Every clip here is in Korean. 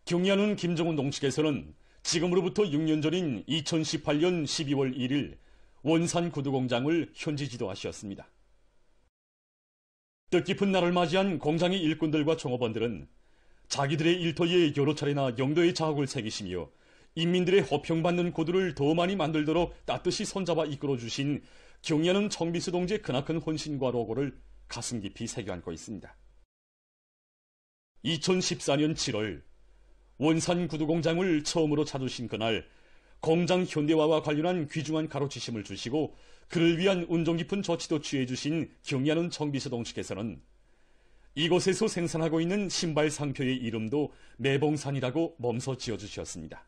경야는 김정은 농측에서는 지금으로부터 6년 전인 2018년 12월 1일 원산 구두공장을 현지 지도하셨습니다. 뜻깊은 날을 맞이한 공장의 일꾼들과 종업원들은 자기들의 일터에 여러 차례나 영도의 자국을 새기시며 인민들의 호평받는 구두를 더 많이 만들도록 따뜻이 손잡아 이끌어주신 경야는 청비서 동지의 크나큰 헌신과 로고를 가슴 깊이 새겨 안고 있습니다. 2014년 7월 원산 구두공장을 처음으로 찾으신 그날 공장 현대화와 관련한 귀중한 가로치심을 주시고 그를 위한 운동 깊은 조치도 취해 주신 경야는 청비서 동측에서는 이곳에서 생산하고 있는 신발 상표의 이름도 매봉산이라고 몸소 지어주셨습니다.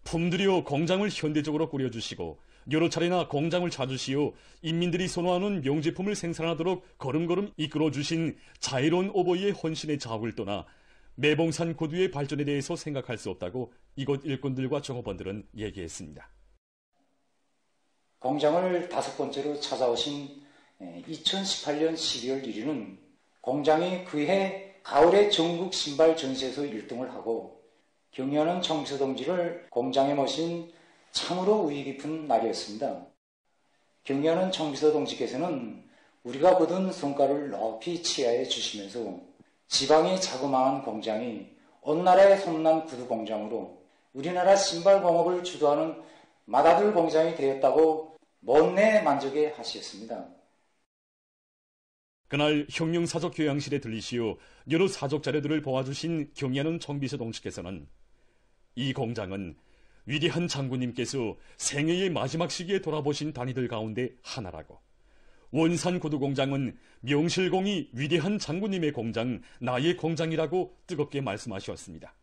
품들여 공장을 현대적으로 꾸려주시고 여러 차례나 공장을 찾으시어 인민들이 선호하는 명제품을 생산하도록 걸음걸음 이끌어주신 자애로운 오보이의 헌신의 자욱을 떠나 매봉산 구두의 발전에 대해서 생각할 수 없다고 이곳 일꾼들과 종업원들은 얘기했습니다. 공장을 5번째로 찾아오신 2018년 12월 1일은 공장이 그해 가을에 전국 신발 전시에서 1등을 하고 경야는 청비서 동지를 공장에 모신 참으로 의의 깊은 날이었습니다. 경야는 청비서 동지께서는 우리가 거둔 성과를 높이 치하해 주시면서 지방이 자그마한 공장이 온 나라의 소문난 구두 공장으로 우리나라 신발 공업을 주도하는 맏아들 공장이 되었다고 못내 만족해 하셨습니다. 그날 혁명사적 교양실에 들리시어 여러 사적 자료들을 보아주신 경야는 청비서 동지께서는 이 공장은 위대한 장군님께서 생애의 마지막 시기에 돌아보신 단위들 가운데 하나라고, 원산 구두공장은 명실공히 위대한 장군님의 공장, 나의 공장이라고 뜨겁게 말씀하셨습니다.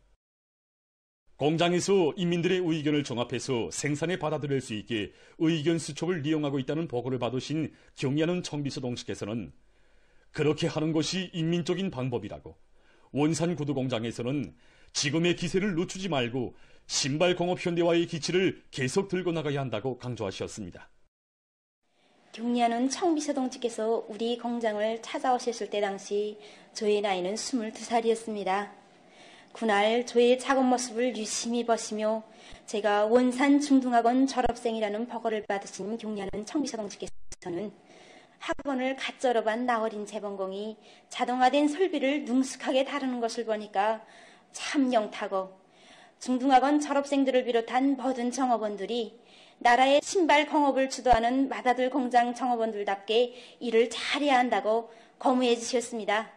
공장에서 인민들의 의견을 종합해서 생산에 받아들일 수 있게 의견 수첩을 이용하고 있다는 보고를 받으신 경야는 청비서 동측에서는 그렇게 하는 것이 인민적인 방법이라고, 원산 구두공장에서는 지금의 기세를 늦추지 말고 신발 공업 현대화의 기치를 계속 들고 나가야 한다고 강조하셨습니다. 경야는 청비서 동지께서 우리 공장을 찾아오셨을 때 당시 저의 나이는 22살이었습니다. 그날 저의 작은 모습을 유심히 보시며 제가 원산 중등학원 졸업생이라는 보고를 받으신 경야는 청비서 동지께서는 학원을 갓 졸업한 나어린 재본공이 자동화된 설비를 능숙하게 다루는 것을 보니까 참 영타고 중등학원 졸업생들을 비롯한 모든 정업원들이 나라의 신발 공업을 주도하는 맏아들 공장 정업원들답게 일을 잘해야 한다고 거무해 주셨습니다.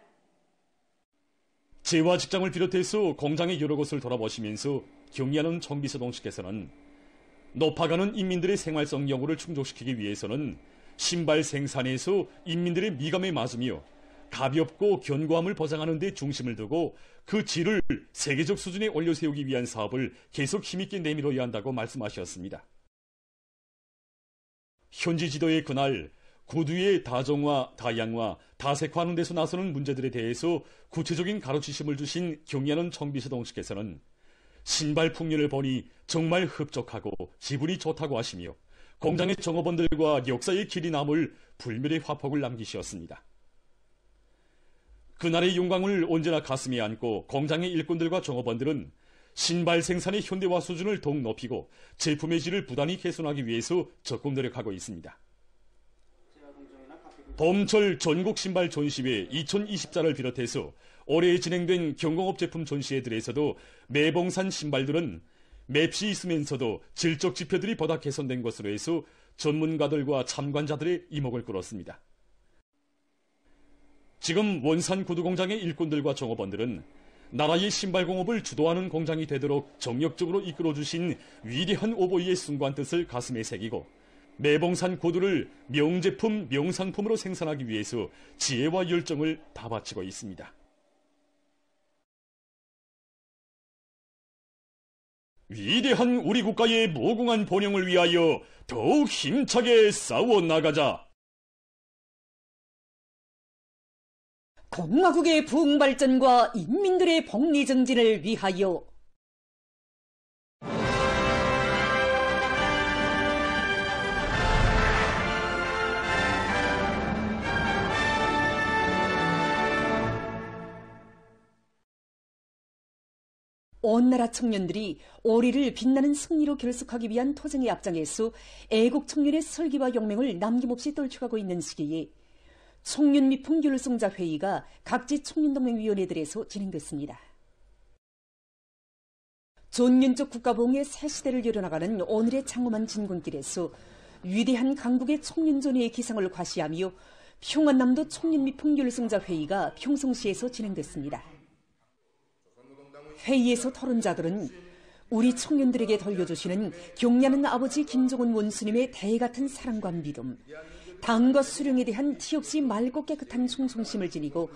재화 직장을 비롯해서 공장의 여러 곳을 돌아보시면서 경야는 청비서 동측에서는 높아가는 인민들의 생활성 요구를 충족시키기 위해서는 신발 생산에서 인민들의 미감에 맞으며 가볍고 견고함을 보장하는 데 중심을 두고 그 질을 세계적 수준에 올려세우기 위한 사업을 계속 힘있게 내밀어야 한다고 말씀하셨습니다. 현지 지도의 그날 구두의 다정화, 다양화, 다색화하는 데서 나서는 문제들에 대해서 구체적인 가르치심을 주신 경야는 청비서 동측에서는 신발 풍년을 보니 정말 흡족하고 기분이 좋다고 하시며 공장의 정업원들과 역사의 길이 남을 불멸의 화폭을 남기셨습니다. 그날의 영광을 언제나 가슴에 안고 공장의 일꾼들과 정업원들은 신발 생산의 현대화 수준을 더욱 높이고 제품의 질을 부단히 개선하기 위해서 적극 노력하고 있습니다. 봄철 전국 신발 전시회 2024를 비롯해서 올해 진행된 경공업 제품 전시회들에서도 매봉산 신발들은 맵시 있으면서도 질적 지표들이 보다 개선된 것으로 해서 전문가들과 참관자들의 이목을 끌었습니다. 지금 원산 구두공장의 일꾼들과 종업원들은 나라의 신발공업을 주도하는 공장이 되도록 정력적으로 이끌어주신 위대한 오보이의 숭고한 뜻을 가슴에 새기고 매봉산 구두를 명제품, 명상품으로 생산하기 위해서 지혜와 열정을 다 바치고 있습니다. 위대한 우리 국가의 무궁한 번영을 위하여 더욱 힘차게 싸워나가자. 공화국의 부흥발전과 인민들의 복리정진을 위하여 온 나라 청년들이 올해를 빛나는 승리로 결속하기 위한 토쟁의 앞장에서 애국 청년의 설기와 용맹을 남김없이 떨쳐가고 있는 시기에 청년 미풍 결성자 회의가 각지 청년동맹위원회들에서 진행됐습니다. 전년적 국가보응의 새 시대를 열어나가는 오늘의 장엄한 진군길에서 위대한 강국의 청년전의의 기상을 과시하며 평안남도 청년미풍 결성자 회의가 평성시에서 진행됐습니다. 회의에서 토론자들은 우리 청년들에게 돌려주시는 경례하는 아버지 김정은 원수님의 대같은 사랑과 믿음, 당과 수령에 대한 티없이 맑고 깨끗한 충성심을 지니고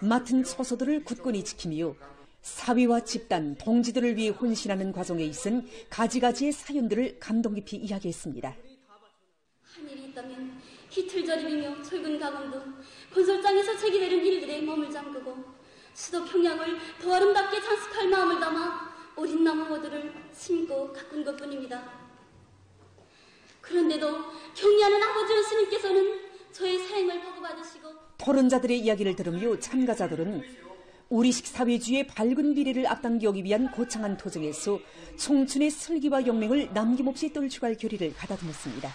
맡은 처소들을 굳건히 지키며 사회와 집단, 동지들을 위해 헌신하는 과정에 있은 가지가지의 사연들을 감동 깊이 이야기했습니다. 한 일이 있다면 이틀저림이며 철근 가공도 건설장에서 제기되는 일들에 몸을 잠그고 수도 평양을 더 아름답게 장식할 마음을 담아 어린 나무모들을 심고 가꾼 것뿐입니다. 그런데도 경리하는 아버지 원수님께서는 저의 사행을 보고받으시고 토론자들의 이야기를 들으며 참가자들은 우리식 사회주의의 밝은 미래를 앞당기기 위한 고창한 토정에서 청춘의 슬기와 용맹을 남김없이 떨쳐갈 결의를 가다듬었습니다.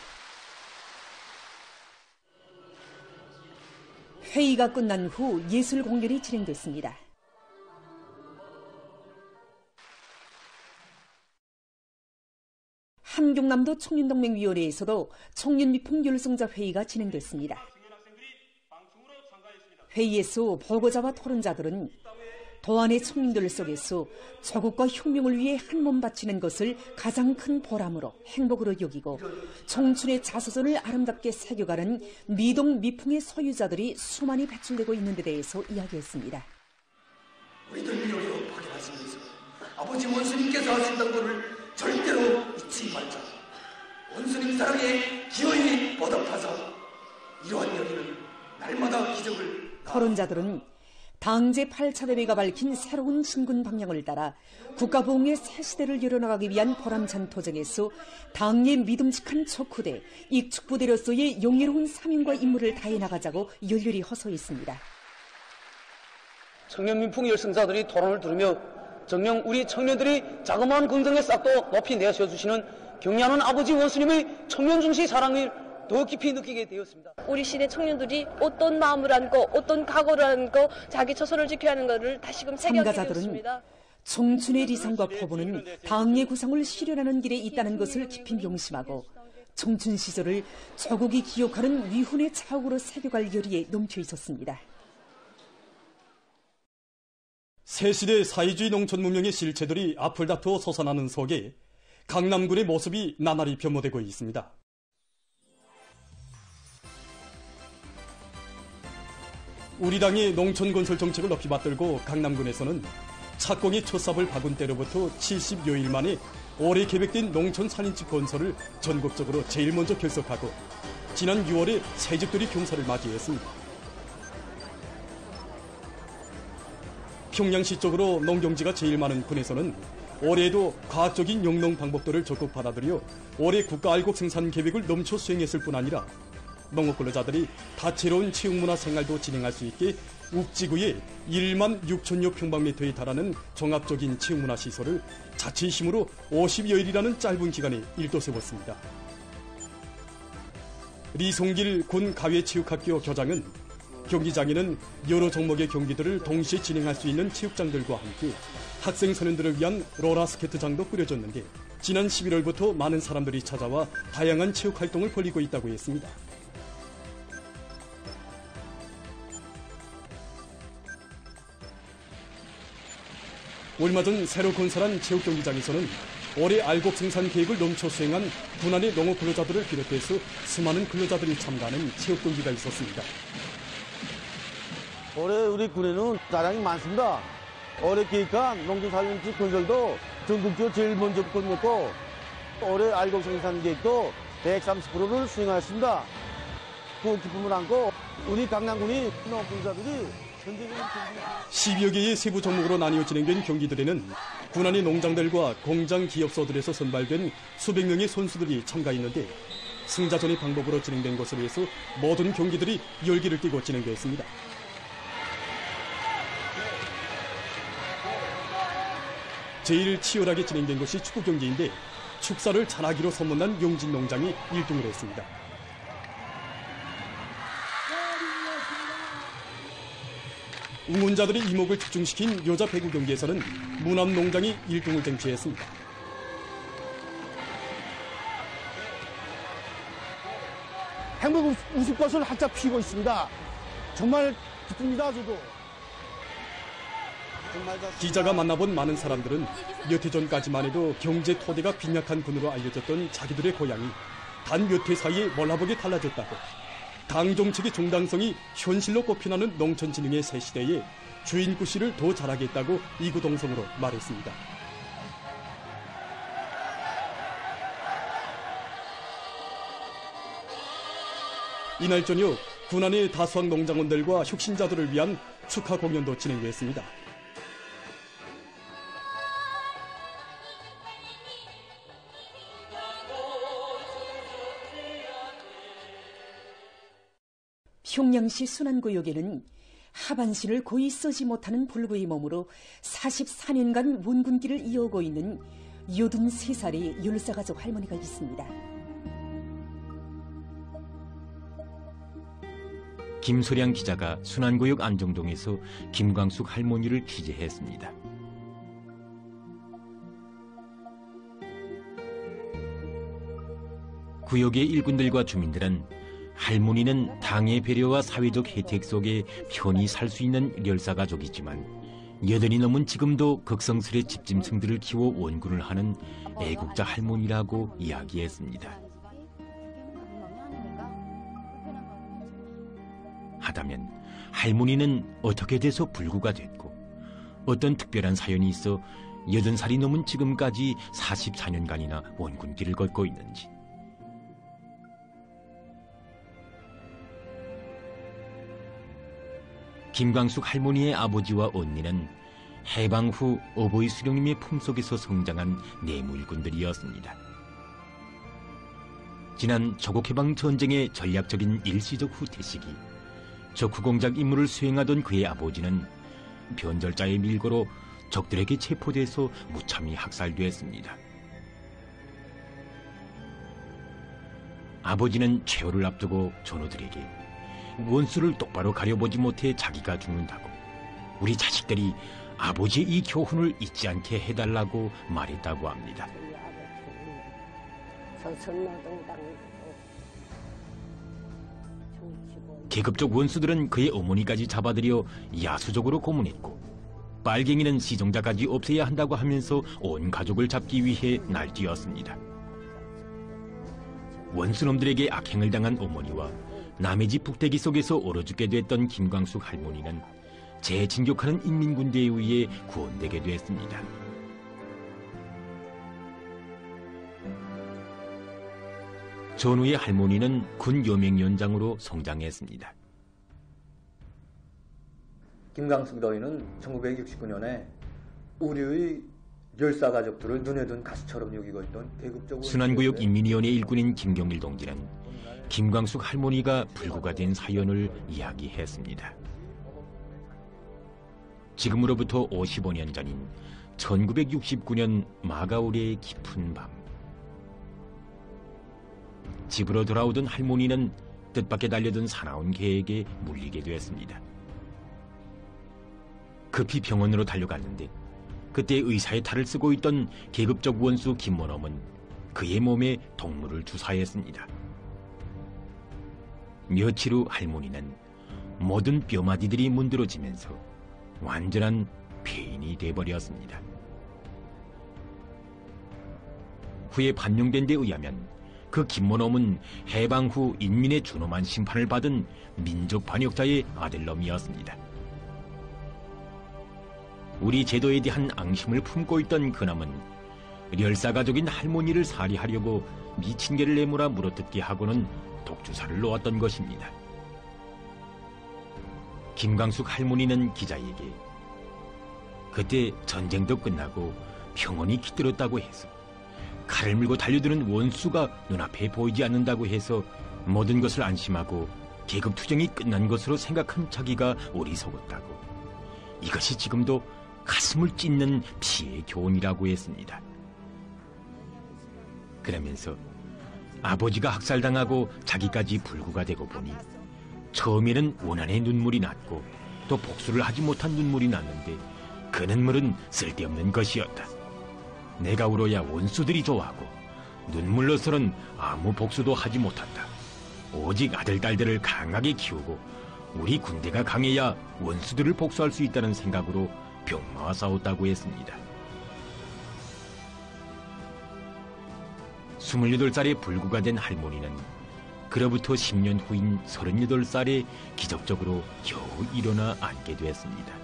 회의가 끝난 후 예술 공연이 진행됐습니다. 한경남도 청년동맹위원회에서도 청년미풍 결성자 회의가 진행됐습니다. 회의에서 보고자와 토론자들은 도안의 청년들 속에서 조국과 혁명을 위해 한몸 바치는 것을 가장 큰 보람으로 행복으로 여기고 청춘의 자서전을 아름답게 새겨가는 미동 미풍의 소유자들이 수많이 배출되고 있는 데 대해서 이야기했습니다. 우리들 미래로 파견하시면서 아버지 원수님께서 하신다는 것을 절대로 잊지 말자. 원수님 사랑에 기어이 보답하자. 이러한 여기는 날마다 기적을. 토론자들은 당제 8차 대회가 밝힌 새로운 진군 방향을 따라 국가보응의 새 시대를 열어나가기 위한 보람찬 토쟁에서 당의 믿음직한 척후대, 익축부대로서의 영예로운 사명과 임무를 다해 나가자고 열렬히 호소했습니다. 청년민풍 열성자들이 토론을 들으며 정녕 우리 청년들이 자그마한 긍정의 싹도 높이 내세워주시는 경례하는 아버지 원수님의 청년중시 사랑을 더 깊이 느끼게 되었습니다. 우리 시대 청년들이 어떤 마음을 안고 어떤 각오를 안고 자기 처소를 지켜야 하는 것을 다시금 새겨게 되었습니다. 청춘의 리상과 포부는 당의 구상을 실현하는 길에 있다는 것을 깊이 명심하고 청춘 시절을 조국이 기억하는 위훈의 차옥으로 새겨갈 열의에 넘쳐 있었습니다. 새시대 사회주의 농촌 문명의 실체들이 앞을 다투어 솟아나는 속에 강남군의 모습이 나날이 변모되고 있습니다. 우리 당의 농촌 건설 정책을 높이 받들고 강남군에서는 착공의 첫 삽을 박은 때로부터 70여일 만에 올해 계획된 농촌 살림집 건설을 전국적으로 제일 먼저 결석하고 지난 6월에 새집들이 경사를 맞이했습니다. 평양시 쪽으로 농경지가 제일 많은 군에서는 올해에도 과학적인 영농 방법들을 적극 받아들여 올해 국가알곡 생산 계획을 넘쳐 수행했을 뿐 아니라 농업 근로자들이 다채로운 체육문화 생활도 진행할 수 있게 욱지구에 1만 6천여 평방미터에 달하는 종합적인 체육문화 시설을 자체 힘으로 50여일이라는 짧은 기간에 일도세웠습니다. 리송길 군 가외체육학교 교장은 경기장에는 여러 종목의 경기들을 동시에 진행할 수 있는 체육장들과 함께 학생 소년들을 위한 롤러스케이트장도 꾸려졌는데 지난 11월부터 많은 사람들이 찾아와 다양한 체육 활동을 벌이고 있다고 했습니다. 얼마 전 새로 건설한 체육경기장에서는 올해 알곡 생산 계획을 넘쳐 수행한 군안의 농업 근로자들을 비롯해서 수많은 근로자들이 참가하는 체육경기가 있었습니다. 올해 우리 군에는 자랑이 많습니다. 올해 계획한 농촌살림집 건설도 전국적으로 제일 먼저 끝냈고 올해 알곡 생산 계획도 130%를 수행하였습니다. 그 기쁨을 안고 우리 강남군이 농업 근로자들이 10여 개의 세부 종목으로 나뉘어 진행된 경기들에는 군안의 농장들과 공장 기업소들에서 선발된 수백 명의 선수들이 참가했는데 승자전의 방법으로 진행된 것으로 해서 모든 경기들이 열기를 띠고 진행되었습니다. 제일 치열하게 진행된 것이 축구 경기인데 축사를 잘하기로 소문난 용진 농장이 1등을 했습니다. 응원자들의 이목을 집중시킨 여자 배구 경기에서는 무남 농장이 1등을 쟁취했습니다. 행복 웃음꽃을 활짝 피우고 있습니다. 정말 기쁩니다, 저도. 기자가 만나본 많은 사람들은 몇 해 전까지만 해도 경제 토대가 빈약한 군으로 알려졌던 자기들의 고향이 단 몇 해 사이에 몰라보게 달라졌다고, 당 정책의 정당성이 현실로 꼽히나는 농촌진흥의 새 시대에 주인구씨를 더 잘하겠다고 이구동성으로 말했습니다. 이날 저녁 군안의 다수학 농장원들과 혁신자들을 위한 축하 공연도 진행됐습니다. 평양시 순안구역에는 하반신을 거의 쓰지 못하는 불구의 몸으로 44년간 원군길을 이어오고 있는 83살의 열사가족 할머니가 있습니다. 김소량 기자가 순안구역 안정동에서 김광숙 할머니를 취재했습니다. 구역의 일꾼들과 주민들은 할머니는 당의 배려와 사회적 혜택 속에 편히 살 수 있는 열사가족이지만 여든이 넘은 지금도 극성스레 집짐승들을 키워 원군을 하는 애국자 할머니라고 이야기했습니다. 하다면 할머니는 어떻게 돼서 불구가 됐고 어떤 특별한 사연이 있어 80살이 넘은 지금까지 44년간이나 원군길을 걷고 있는지, 김광숙 할머니의 아버지와 언니는 해방 후 어버이 수령님의 품속에서 성장한 내무일꾼들이었습니다. 지난 조국해방 전쟁의 전략적인 일시적 후퇴 시기 적후공작 임무를 수행하던 그의 아버지는 변절자의 밀고로 적들에게 체포돼서 무참히 학살되었습니다. 아버지는 최후를 앞두고 전우들에게 원수를 똑바로 가려보지 못해 자기가 죽는다고, 우리 자식들이 아버지의 이 교훈을 잊지 않게 해달라고 말했다고 합니다. 계급적 원수들은 그의 어머니까지 잡아들여 야수적으로 고문했고, 빨갱이는 시정자까지 없애야 한다고 하면서 온 가족을 잡기 위해 날뛰었습니다. 원수놈들에게 악행을 당한 어머니와 남의 집 북대기 속에서 얼어 죽게 됐던 김광숙 할머니는 재진격하는 인민군대에 의해 구원되게 됐습니다. 전후의 할머니는 군 여맹연장으로 성장했습니다. 김광숙 너희는 1969년에 우리의 열사가족들을 눈에 둔 가시처럼 여기고 있던 계급적으로 순안구역 인민위원회 일꾼인 김경일 동지는 김광숙 할머니가 불구가 된 사연을 이야기했습니다. 지금으로부터 55년 전인 1969년 마가오리의 깊은 밤, 집으로 돌아오던 할머니는 뜻밖의 달려든 사나운 개에게 물리게 되었습니다. 급히 병원으로 달려갔는데 그때 의사의 탈을 쓰고 있던 계급적 원수 김모놈은 그의 몸에 동물을 주사했습니다. 며칠 후 할머니는 모든 뼈마디들이 문드러지면서 완전한 폐인이 돼버렸습니다. 후에 판명된 데 의하면 그 김모놈은 해방 후 인민의 준엄한 심판을 받은 민족 반역자의 아들놈이었습니다. 우리 제도에 대한 앙심을 품고 있던 그놈은 열사가족인 할머니를 살해하려고 미친 개를 내몰아 물어뜯게 하고는 독주사를 놓았던 것입니다. 김광숙 할머니는 기자에게 그때 전쟁도 끝나고 평온이 깃들었다고 해서 칼을 물고 달려드는 원수가 눈앞에 보이지 않는다고 해서 모든 것을 안심하고 계급투쟁이 끝난 것으로 생각한 자기가 어리석었다고, 이것이 지금도 가슴을 찢는 피의 교훈이라고 했습니다. 그러면서 아버지가 학살당하고 자기까지 불구가 되고 보니 처음에는 원한의 눈물이 났고 또 복수를 하지 못한 눈물이 났는데 그 눈물은 쓸데없는 것이었다. 내가 울어야 원수들이 좋아하고 눈물로서는 아무 복수도 하지 못한다. 오직 아들, 딸들을 강하게 키우고 우리 군대가 강해야 원수들을 복수할 수 있다는 생각으로 병마와 싸웠다고 했습니다. 28살에 불구가 된 할머니는 그로부터 10년 후인 38살에 기적적으로 겨우 일어나 앉게 되었습니다.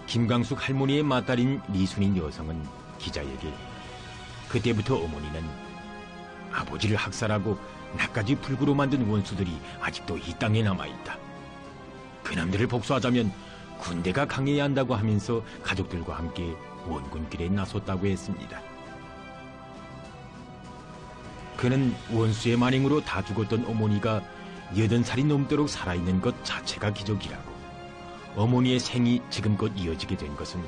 김광숙 할머니의 맏딸인 리순인 여성은 기자에게 그때부터 어머니는 아버지를 학살하고 나까지 불구로 만든 원수들이 아직도 이 땅에 남아있다. 그놈들을 복수하자면 군대가 강해야 한다고 하면서 가족들과 함께 원군길에 나섰다고 했습니다. 그는 원수의 만행으로 다 죽었던 어머니가 80살이 넘도록 살아있는 것 자체가 기적이라고, 어머니의 생이 지금껏 이어지게 된 것은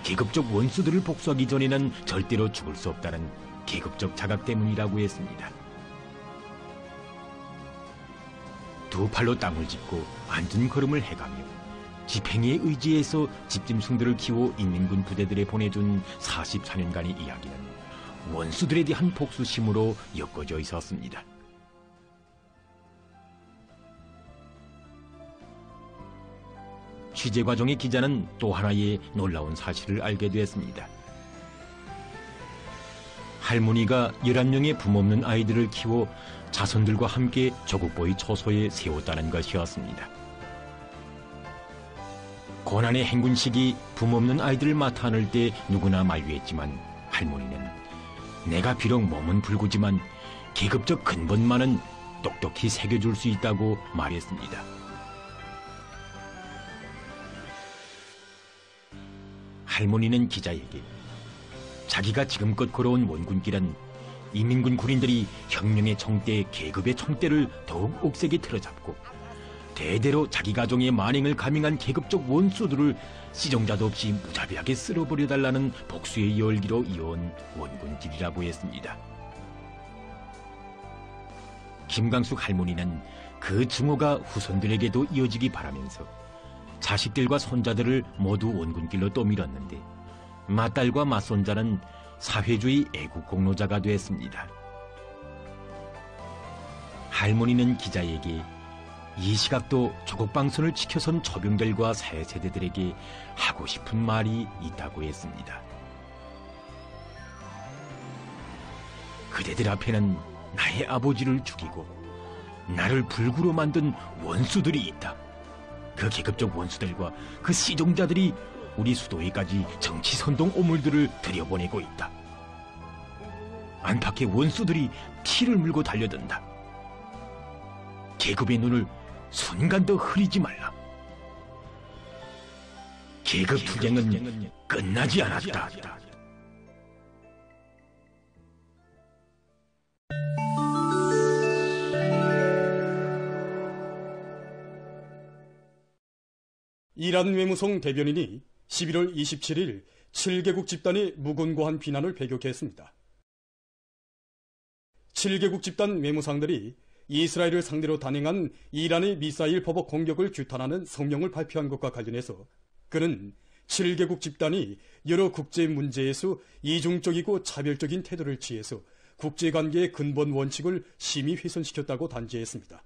계급적 원수들을 복수하기 전에는 절대로 죽을 수 없다는 계급적 자각 때문이라고 했습니다. 두 팔로 땅을 짚고 앉은 걸음을 해가며 집행위에 의지해서 집짐승들을 키워 인민군 부대들에 보내준 44년간의 이야기는 원수들에 대한 복수심으로 엮어져 있었습니다. 취재 과정의 기자는 또 하나의 놀라운 사실을 알게 되었습니다. 할머니가 11명의 부모없는 아이들을 키워 자손들과 함께 조국보위 초소에 세웠다는 것이었습니다. 고난의 행군 시기 부모없는 아이들을 맡아 안을 때 누구나 만류했지만 할머니는 내가 비록 몸은 불구지만 계급적 근본만은 똑똑히 새겨줄 수 있다고 말했습니다. 할머니는 기자에게 자기가 지금껏 걸어온 원군길은 인민군 군인들이 혁명의 총대, 계급의 총대를 더욱 옥색에 틀어잡고 대대로 자기 가정의 만행을 감행한 계급적 원수들을 시정자도 없이 무자비하게 쓸어버려달라는 복수의 열기로 이어온 원군길이라고 했습니다. 김광숙 할머니는 그 증오가 후손들에게도 이어지기 바라면서 자식들과 손자들을 모두 원군길로 떠밀었는데 맏딸과 맏손자는 사회주의 애국 공로자가 됐습니다. 할머니는 기자에게 이 시각도 조국방선을 지켜선 초병들과 새 세대들에게 하고 싶은 말이 있다고 했습니다. 그대들 앞에는 나의 아버지를 죽이고 나를 불구로 만든 원수들이 있다. 그 계급적 원수들과 그 시종자들이 우리 수도에까지 정치선동 오물들을 들여보내고 있다. 안팎의 원수들이 피를 물고 달려든다. 계급의 눈을 순간도 흐리지 말라. 계급 투쟁은 끝나지 않았다. 이란 외무성 대변인이 11월 27일 7개국 집단의 무곤고한 비난을 배격했습니다. 7개국 집단 외무상들이 이스라엘을 상대로 단행한 이란의 미사일 포복 공격을 규탄하는 성명을 발표한 것과 관련해서 그는 7개국 집단이 여러 국제 문제에서 이중적이고 차별적인 태도를 취해서 국제관계의 근본 원칙을 심히 훼손시켰다고 단죄했습니다.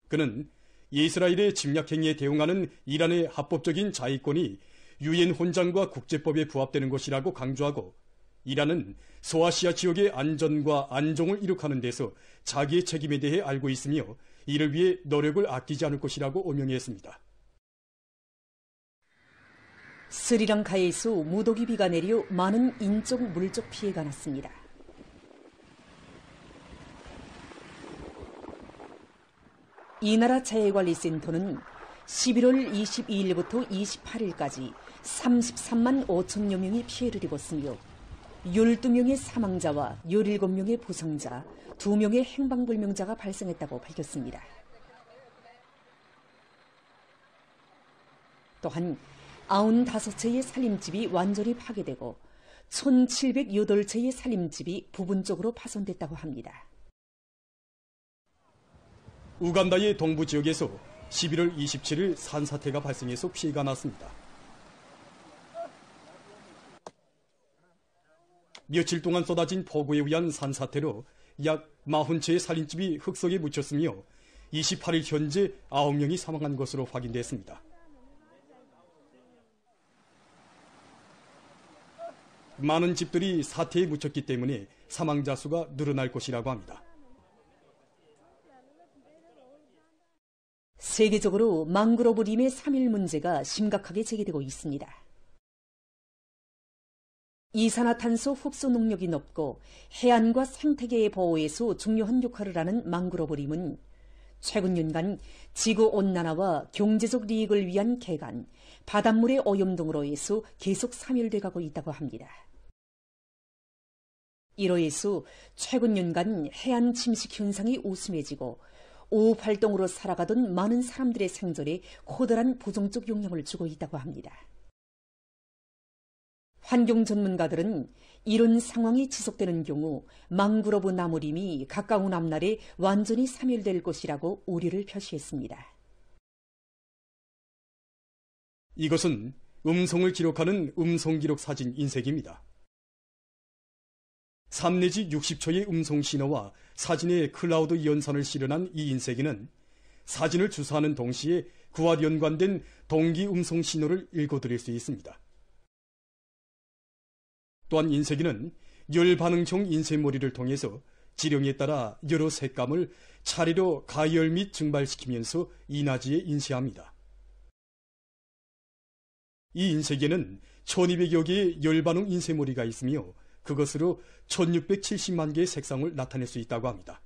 그는 이스라엘의 침략행위에 대응하는 이란의 합법적인 자위권이 유엔 헌장과 국제법에 부합되는 것이라고 강조하고 이란은 소아시아 지역의 안전과 안정을 이룩하는 데서 자기의 책임에 대해 알고 있으며 이를 위해 노력을 아끼지 않을 것이라고 엄명했습니다. 스리랑카에서 무더기 비가 내려 많은 인적 물적 피해가 났습니다. 이 나라 재해관리센터는 11월 22일부터 28일까지 33만 5천여 명이 피해를 입었으며 12명의 사망자와 17명의 부상자, 2명의 행방불명자가 발생했다고 밝혔습니다. 또한 95채의 살림집이 완전히 파괴되고 1708채의 살림집이 부분적으로 파손됐다고 합니다. 우간다의 동부 지역에서 11월 27일 산사태가 발생해서 피해가 났습니다. 며칠 동안 쏟아진 폭우에 의한 산사태로 약 40채의 살림집이 흙속에 묻혔으며 28일 현재 9명이 사망한 것으로 확인됐습니다. 많은 집들이 사태에 묻혔기 때문에 사망자 수가 늘어날 것이라고 합니다. 세계적으로 망그로브 림의 사멸 문제가 심각하게 제기되고 있습니다. 이산화탄소 흡수 능력이 높고 해안과 생태계의 보호에서 중요한 역할을 하는 망그로브 림은 최근 년간 지구온난화와 경제적 리익을 위한 개간, 바닷물의 오염 등으로 해서 계속 사멸돼 가고 있다고 합니다. 이로 해서 최근 년간 해안 침식 현상이 우스해지고 오업 활동으로 살아가던 많은 사람들의 생존에 커다란 부정적 영향을 주고 있다고 합니다. 환경 전문가들은 이런 상황이 지속되는 경우 망그로브 나무림이 가까운 앞날에 완전히 사멸될 것이라고 우려를 표시했습니다. 이것은 음성을 기록하는 음성기록 사진 인쇄기입니다. 3 내지 60초의 음성 신호와 사진의 클라우드 연산을 실현한 이 인쇄기는 사진을 주사하는 동시에 그와 연관된 동기 음성 신호를 읽어드릴 수 있습니다. 또한 인쇄기는 열반응형 인쇄머리를 통해서 지령에 따라 여러 색감을 차례로 가열 및 증발시키면서 인화지에 인쇄합니다. 이 인쇄기에는 1200여 개의 열반응 인쇄머리가 있으며 그것으로 1670만 개의 색상을 나타낼 수 있다고 합니다.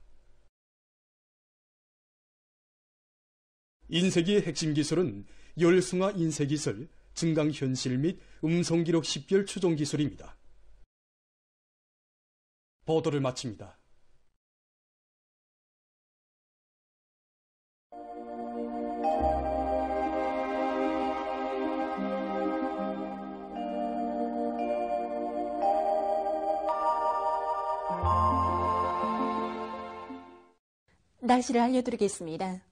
인쇄기의 핵심 기술은 열승화 인쇄 기술, 증강현실 및 음성기록 식별 추종 기술입니다. 보도를 마칩니다. 날씨를 알려드리겠습니다.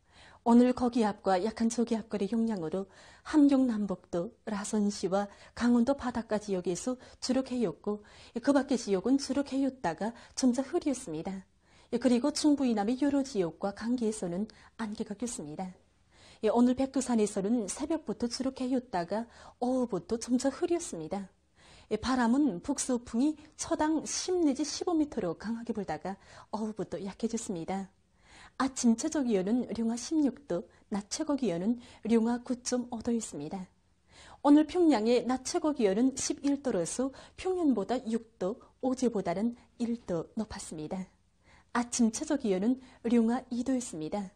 오늘 거기압과 약한 저기압거리 영향으로 함경 남북도, 라선시와 강원도 바닷가 지역에서 주로 개였고 그 밖의 지역은 주로 개였다가 점차 흐렸습니다. 그리고 중부 이남의 여러 지역과 강계에서는 안개가 꼈습니다. 오늘 백두산에서는 새벽부터 주로 개였다가 오후부터 점차 흐렸습니다. 바람은 북서풍이 초당 10 내지 15m로 강하게 불다가 오후부터 약해졌습니다. 아침 최저 기온은 령화 16도, 낮 최고 기온은 령화 9.5도였습니다. 오늘 평양의 낮 최고 기온은 11도로서 평년보다 6도, 어제보다는 1도 높았습니다. 아침 최저 기온은 령화 2도였습니다.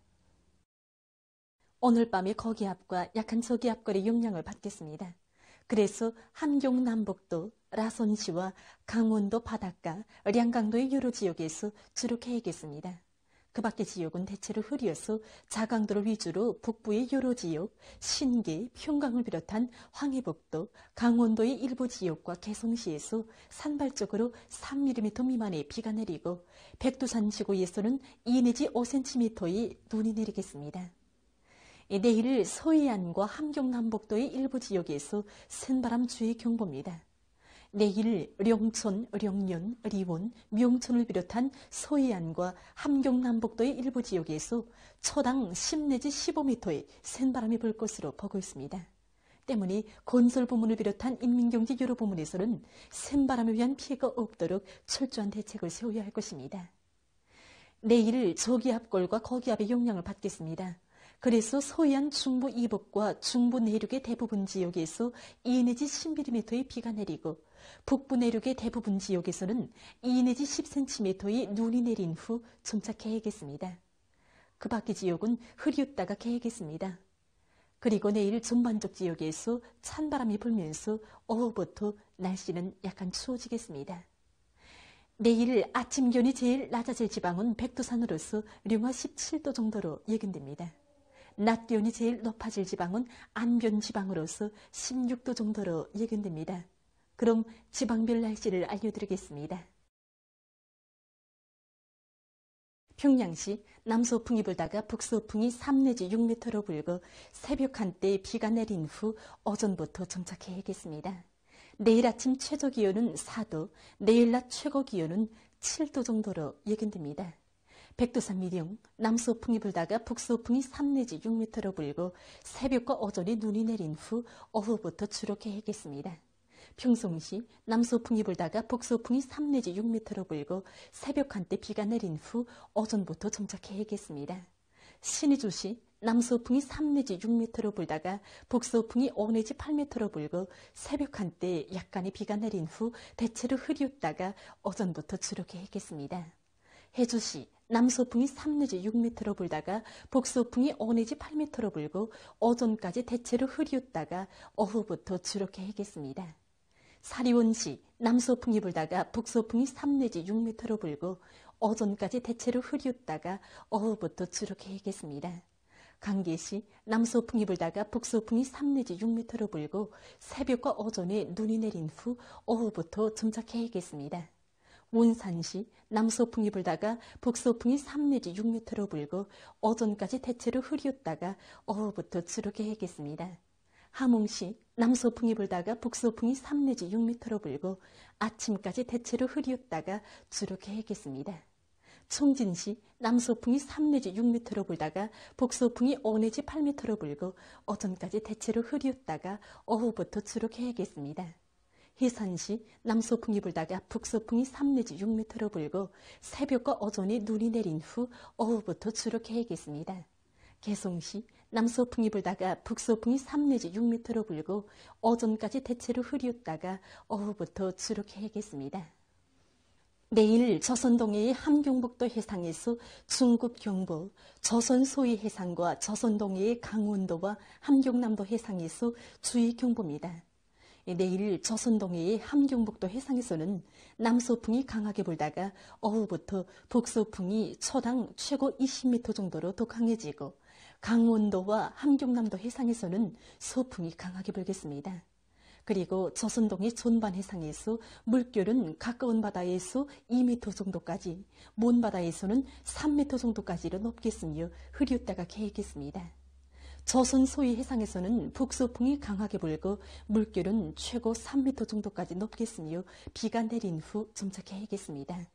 오늘 밤에 거기압과 약한 저기압거리 영향을 받겠습니다. 그래서 함경 남북도, 라선시와 강원도 바닷가, 량강도의 여러 지역에서 주로 개겠습니다. 그 밖의 지역은 대체로 흐려서 자강도를 위주로 북부의 여러 지역, 신계, 평강을 비롯한 황해북도, 강원도의 일부 지역과 개성시에서 산발적으로 3mm 미만의 비가 내리고 백두산 지구에서는 2 내지 5cm의 눈이 내리겠습니다. 내일 서해안과 함경 남북도의 일부 지역에서 센바람 주의 경보입니다. 내일 령천, 령년, 리원, 명천을 비롯한 서해안과 함경 남북도의 일부 지역에서 초당 10 내지 15m의 센바람이 불 것으로 보고 있습니다. 때문에 건설 부문을 비롯한 인민경제 여러 부문에서는 센바람에 의한 피해가 없도록 철저한 대책을 세워야 할 것입니다. 내일 저기압골과 거기압의 영향을 받겠습니다. 그래서 서해안 중부 이북과 중부 내륙의 대부분 지역에서 2 내지 10mm의 비가 내리고 북부 내륙의 대부분 지역에서는 2 내지 10cm의 눈이 내린 후 점차 개겠습니다. 그 밖의 지역은 흐렸다가 개겠습니다. 그리고 내일 전반적 지역에서 찬바람이 불면서 오후부터 날씨는 약간 추워지겠습니다. 내일 아침 기온이 제일 낮아질 지방은 백두산으로서 령화 17도 정도로 예견됩니다. 낮 기온이 제일 높아질 지방은 안변 지방으로서 16도 정도로 예견됩니다. 그럼 지방별 날씨를 알려드리겠습니다. 평양시 남서풍이 불다가 북서풍이 3 내지 6m로 불고 새벽 한때 비가 내린 후 오전부터 정착해야겠습니다. 내일 아침 최저 기온은 4도, 내일 낮 최고 기온은 7도 정도로 예견됩니다. 백두산 미령 남서풍이 불다가 북서풍이 3 내지 6m로 불고 새벽과 오전에 눈이 내린 후 오후부터 주룩해야겠습니다. 평송시 남서풍이 불다가 북서풍이 3 내지 6m로 불고 새벽 한때 비가 내린 후 오전부터 정착해야겠습니다. 신의주시 남서풍이 3 내지 6m로 불다가 북서풍이 5 내지 8m로 불고 새벽 한때 약간의 비가 내린 후 대체로 흐렸다가 오전부터 주룩해야겠습니다. 해주시 남서풍이 3 내지 6m로 불다가 북서풍이 5 내지 8m로 불고 오전까지 대체로 흐렸다가 오후부터 주룩해야겠습니다. 사리원시 남서풍이 불다가 북서풍이 3 내지 6m로 불고 오전까지 대체로 흐렸다가 오후부터 주룩해야겠습니다. 강계시 남서풍이 불다가 북서풍이 3 내지 6m로 불고 새벽과 오전에 눈이 내린 후 오후부터 정착해야겠습니다. 원산시 남서풍이 불다가 북서풍이 3 내지 6m로 불고 오전까지 대체로 흐렸다가 오후부터 주룩해야겠습니다. 함흥시 남서풍이 불다가 북서풍이 3 내지 6m로 불고 아침까지 대체로 흐렸다가 주룩해야겠습니다. 청진시 남서풍이 3 내지 6m로 불다가 북서풍이 5 내지 8m로 불고 오전까지 대체로 흐렸다가 오후부터 주룩해야겠습니다. 해산시 남서풍이 불다가 북서풍이 3 내지 6m로 불고 새벽과 오전에 눈이 내린 후 오후부터 주룩해야겠습니다. 개성시 남서풍이 불다가 북서풍이 3 내지 6m로 불고 오전까지 대체로 흐렸다가 오후부터 주룩해야겠습니다. 내일 조선동해의 함경북도 해상에서 중국 경보, 조선 소위 해상과 조선동해의 강원도와 함경남도 해상에서 주의 경보입니다. 내일 조선동해의 함경북도 해상에서는 남서풍이 강하게 불다가 오후부터 북서풍이 초당 최고 20m 정도로 더 강해지고 강원도와 함경남도 해상에서는 서풍이 강하게 불겠습니다. 그리고 조선동해 전반 해상에서 물결은 가까운 바다에서 2m 정도까지, 먼 바다에서는 3m 정도까지로 높겠으며 흐렸다가 개겠습니다. 조선 소위 해상에서는 북서풍이 강하게 불고 물결은 최고 3m 정도까지 높겠으며 비가 내린 후 정착해야겠습니다.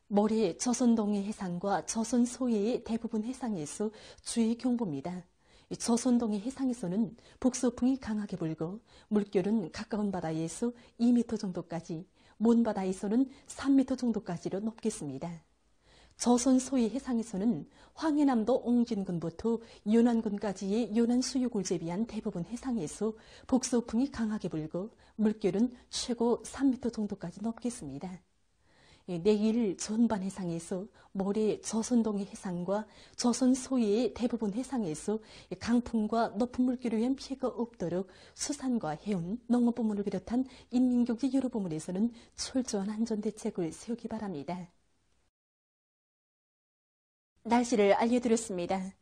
모레 조선동해 해상과 조선 소해의 대부분 해상에서 주의 경보입니다. 조선동해 해상에서는 북서풍이 강하게 불고 물결은 가까운 바다에서 2m 정도까지, 먼 바다에서는 3m 정도까지로 높겠습니다. 조선 소위 해상에서는 황해남도 옹진군부터 연안군까지의 연안수육을 제비한 대부분 해상에서 북서풍이 강하게 불고 물결은 최고 3m 정도까지 높겠습니다. 내일 전반 해상에서 모레 조선동해 해상과 조선 소해의 대부분 해상에서 강풍과 높은 물결에 의한 피해가 없도록 수산과 해운, 농업부문을 비롯한 인민경제 여러 부문에서는 철저한 안전대책을 세우기 바랍니다. 날씨를 알려드렸습니다.